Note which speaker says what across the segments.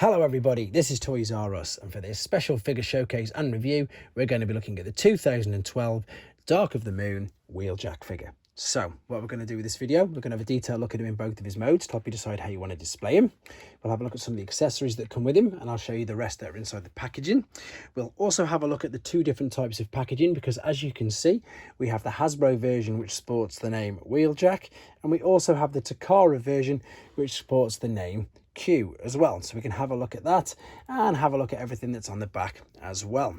Speaker 1: Hello everybody, this is Toys R Us, and for this special figure showcase and review, we're going to be looking at the 2012 Dark of the Moon Wheeljack figure. So, what we're going to do with this video, we're going to have a detailed look at him in both of his modes to help you decide how you want to display him. We'll have a look at some of the accessories that come with him, and I'll show you the rest that are inside the packaging. We'll also have a look at the two different types of packaging, because as you can see, we have the Hasbro version which sports the name Wheeljack, and we also have the Takara version which sports the name Q as well. So we can have a look at that and have a look at everything that's on the back as well.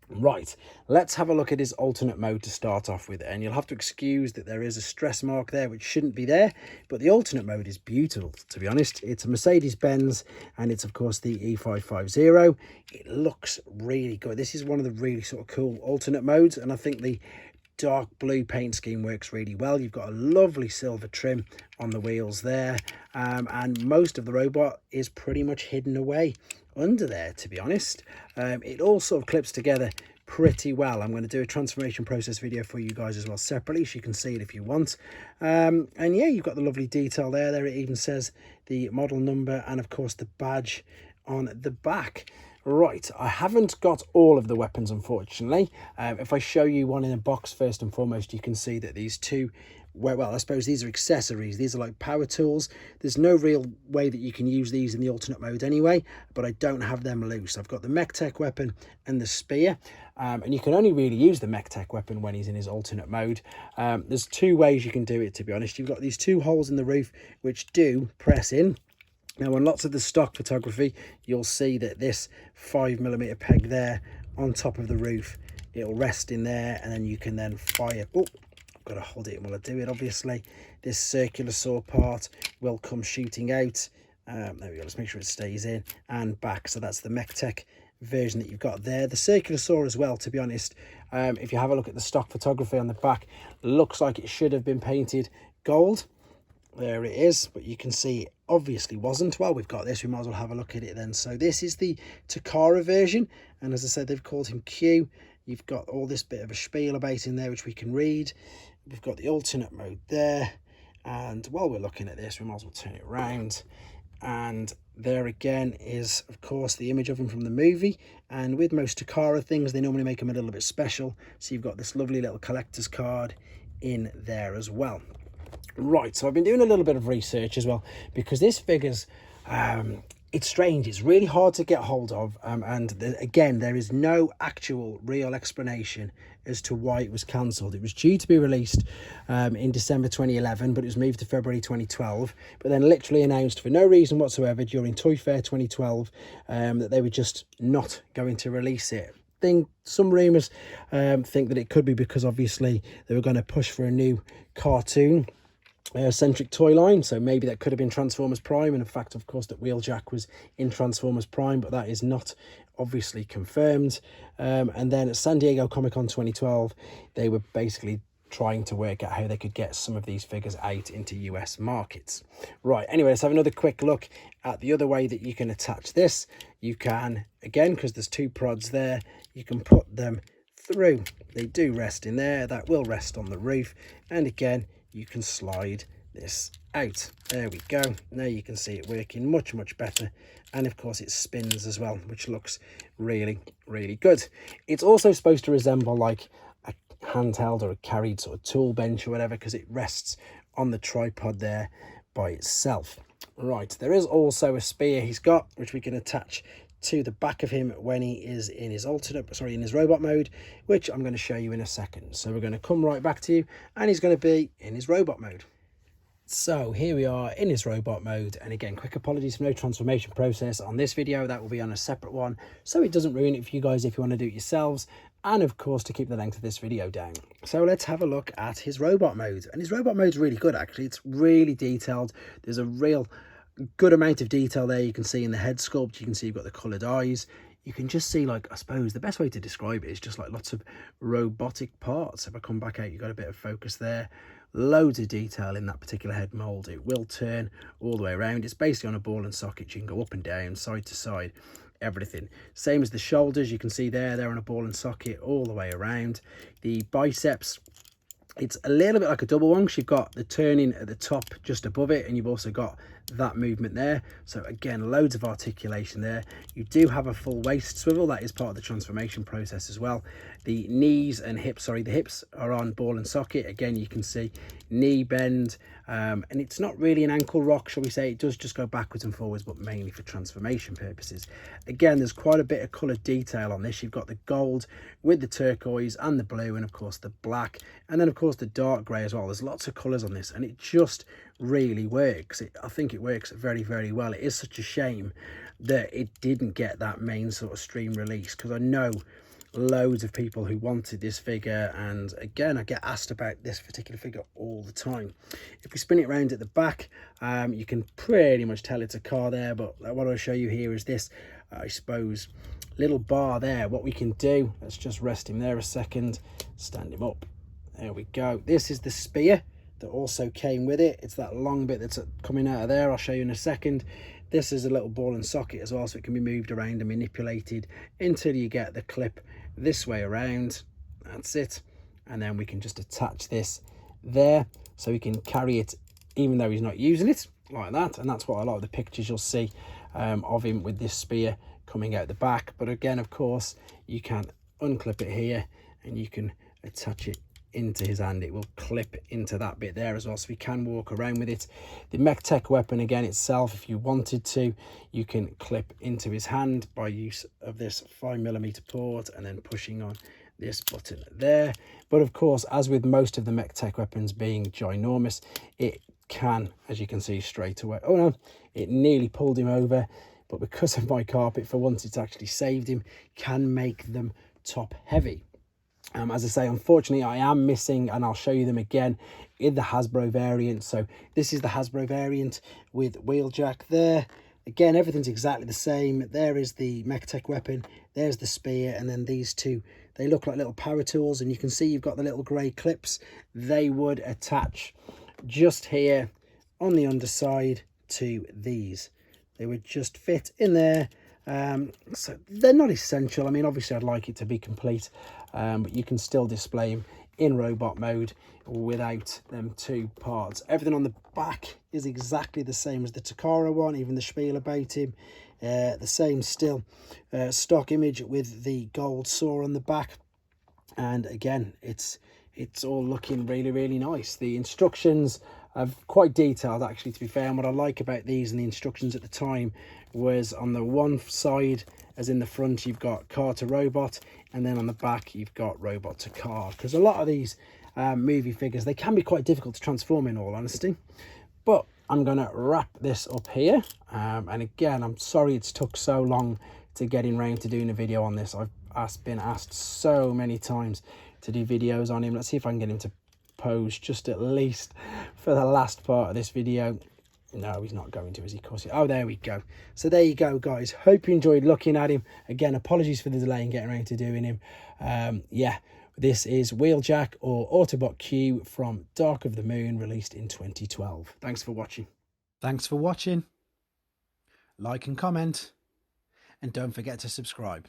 Speaker 1: Right, let's have a look at his alternate mode to start off with, and you'll have to excuse that there is a stress mark there which shouldn't be there, but the alternate mode is beautiful, to be honest. It's a Mercedes-Benz, and it's of course the E550. It looks really good. This is one of the really sort of cool alternate modes, and I think the dark blue paint scheme works really well. You've got a lovely silver trim on the wheels there, and most of the robot is pretty much hidden away under there, to be honest. It all sort of clips together pretty well. I'm going to do a transformation process video for you guys as well separately, so you can see it if you want. And yeah, you've got the lovely detail there. It even says the model number and of course the badge on the back. Right, I haven't got all of the weapons, unfortunately. If I show you one in a box first and foremost, you can see that these two, well, I suppose these are accessories. These are like power tools. There's no real way that you can use these in the alternate mode anyway, but I don't have them loose. I've got the mech tech weapon and the spear, and you can only really use the mech tech weapon when he's in his alternate mode. There's two ways you can do it, to be honest. You've got these two holes in the roof which do press in. Now, on lots of the stock photography, you'll see that this 5mm peg there on top of the roof, it'll rest in there, and then you can then fire. Oh, I've got to hold it while I do it, obviously. This circular saw part will come shooting out. There we go, let's make sure it stays in and back. So that's the mech tech version that you've got there. The circular saw as well, to be honest, if you have a look at the stock photography on the back, looks like it should have been painted gold. There it is, but you can see it obviously wasn't. Well, we've got this, we might as well have a look at it then. So this is the Takara version, and as I said, they've called him Q. You've got all this bit of a spiel about in there which we can read. We've got the alternate mode there, and while we're looking at this, we might as well turn it around. And there again is of course the image of him from the movie, and with most Takara things, they normally make them a little bit special, so you've got this lovely little collector's card in there as well. Right, so I've been doing a little bit of research as well, because this figure's it's strange. It's really hard to get hold of, and again, there is no actual real explanation as to why it was cancelled. It was due to be released in December 2011, but it was moved to February 2012, but then literally announced for no reason whatsoever during Toy Fair 2012 that they were just not going to release it. Some rumours think that it could be because obviously they were going to push for a new cartoon centric toy line, so maybe that could have been Transformers Prime, and in fact, of course, that Wheeljack was in Transformers Prime, but that is not obviously confirmed. And then at San Diego Comic-Con 2012, they were basically trying to work out how they could get some of these figures out into US markets. Right, anyway, let's have another quick look at the other way that you can attach this. You can, again, because there's two prods there, you can put them through. They do rest in there. That will rest on the roof, and again, you can slide this out. There we go. Now you can see it working much better, and of course it spins as well, which looks really good. It's also supposed to resemble like a handheld or a carried sort of tool bench or whatever, because it rests on the tripod there by itself. Right, there is also a spear he's got, which we can attach to the back of him when he is in his in his robot mode, which I'm going to show you in a second. So we're going to come right back to you, and he's going to be in his robot mode. So here we are in his robot mode, and again, quick apologies for no transformation process on this video. That will be on a separate one, so it doesn't ruin it for you guys if you want to do it yourselves, and of course to keep the length of this video down. So let's have a look at his robot mode, and his robot mode is really good actually. It's really detailed. There's a real good amount of detail there. You can see in the head sculpt, you can see you've got the coloured eyes. You can just see, like, I suppose the best way to describe it is just like lots of robotic parts. If I come back out, you've got a bit of focus there. Loads of detail in that particular head mould. It will turn all the way around. It's basically on a ball and socket. You can go up and down, side to side, everything. Same as the shoulders, you can see there, they're on a ball and socket all the way around. The biceps It's a little bit like a double one, because you've got the turning at the top just above it, and you've also got that movement there. So again, loads of articulation there. You do have a full waist swivel. That is part of the transformation process as well. The knees and hips, sorry, the hips are on ball and socket. Again, you can see knee bend, and it's not really an ankle rock, shall we say. It does just go backwards and forwards, but mainly for transformation purposes. Again, there's quite a bit of colour detail on this. You've got the gold with the turquoise and the blue, and of course the black, and then of course the dark grey as well. There's lots of colours on this, and it just really works. I think it works very, very well. It is such a shame that it didn't get that main sort of stream release, because I know loads of people who wanted this figure, and again, I get asked about this particular figure all the time. If we spin it around at the back, you can pretty much tell it's a car there, but what I'll show you here is this, I suppose, little bar there. What we can do, let's just rest him there a second, stand him up, there we go. This is the spear that also came with it. It's that long bit that's coming out of there. I'll show you in a second. This is a little ball and socket as well, so it can be moved around and manipulated until you get the clip this way around. That's it. And then we can just attach this there, so we can carry it even though he's not using it, like that. And that's what a lot of the pictures you'll see of him with this spear coming out the back. But again, of course, you can unclip it here and you can attach it into his hand. It will clip into that bit there as well, so we can walk around with it. The mech tech weapon again itself, if you wanted to, you can clip into his hand by use of this 5mm port and then pushing on this button there. But of course, as with most of the mech tech weapons being ginormous, it can, as you can see straight away, oh no, it nearly pulled him over, but because of my carpet, for once it's actually saved him, can make them top heavy. As I say, unfortunately, I am missing, and I'll show you them again in the Hasbro variant. So this is the Hasbro variant with Wheeljack there. Again, everything's exactly the same. There is the mech tech weapon, there's the spear, and then these two, they look like little power tools, and you can see you've got the little grey clips. They would attach just here on the underside to these. They would just fit in there. So they're not essential. I mean, obviously I'd like it to be complete, but you can still display them in robot mode without them two parts. Everything on the back is exactly the same as the Takara one, even the spiel about him, the same still stock image with the gold saw on the back. And again, it's all looking really, really nice. The instructions are quite detailed, actually, to be fair. And what I like about these and the instructions at the time was on the one side, as in the front, you've got car to robot, and then on the back, you've got robot to car. Because a lot of these movie figures, they can be quite difficult to transform, in all honesty. But I'm going to wrap this up here. And again, I'm sorry it's took so long to getting round to doing a video on this. I've been asked so many times to do videos on him. Let's see if I can get him to pose just at least for the last part of this video. No, he's not going to, is he? Of course. Oh, there we go. So there you go, guys. Hope you enjoyed looking at him. Again, apologies for the delay in getting around to doing him. Yeah, this is Wheeljack, or Autobot Q, from Dark of the Moon, released in 2012. Thanks for watching. Thanks for watching. Like and comment, and don't forget to subscribe.